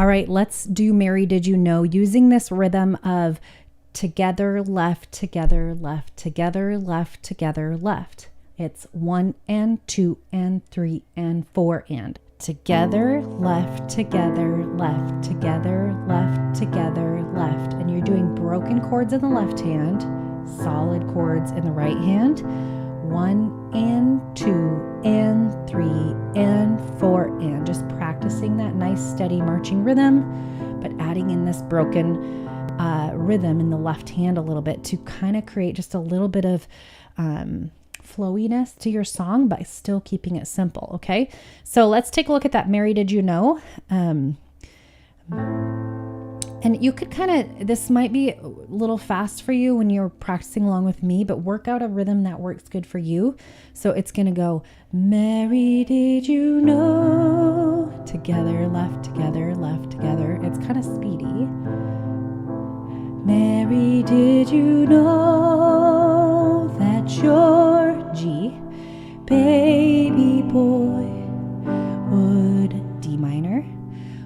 All right, let's do Mary Did You Know using this rhythm of together, left, together, left, together, left, together, left. It's 1 and 2 and 3 and 4 and. Together, left, together, left, together, left, together, left. And you're doing broken chords in the left hand, solid chords in the right hand. 1 and 2 and 3 and 4 and. Just practicing that nice steady marching rhythm, but adding in this broken rhythm in the left hand a little bit to kind of create just a little bit of flowiness to your song, but still keeping it simple. Okay, so let's take a look at that Mary Did You Know. And you could kind of, this might be a little fast for you when you're practicing along with me, but work out a rhythm that works good for you. So it's going to go, Mary, did you know? Together, left, together, left, together. It's kind of speedy. Mary, did you know that your G baby boy would D minor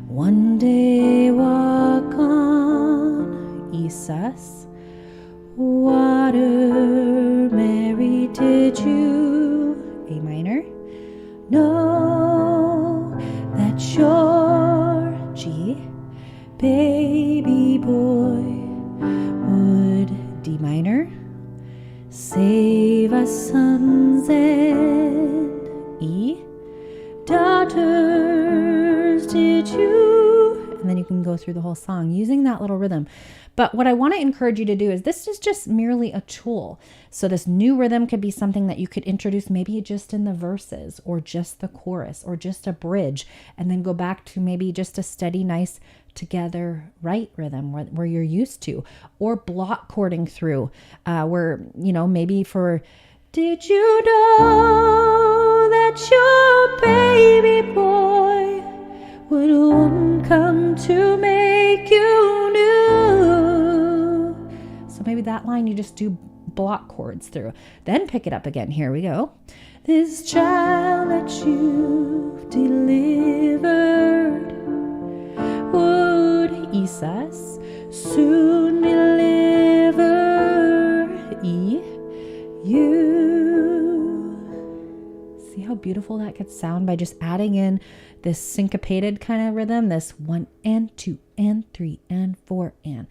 one day walk on E sus water? Mary, did you A minor know that your G baby boy would D minor save us sons and E daughters? Did you? And then you can go through the whole song using that little rhythm. But what I want to encourage you to do is, this is just merely a tool. So this new rhythm could be something that you could introduce maybe just in the verses or just the chorus or just a bridge, and then go back to maybe just a steady, nice together right rhythm where you're used to, or block chording through where, you know, maybe for did you know that your baby boy would one come to make you new? So maybe that line you just do block chords through, then pick it up again. Here we go. This child that you've delivered would E sus soon deliver E you. See how beautiful that could sound by just adding in this syncopated kind of rhythm, this 1 and 2 and 3 and 4 and.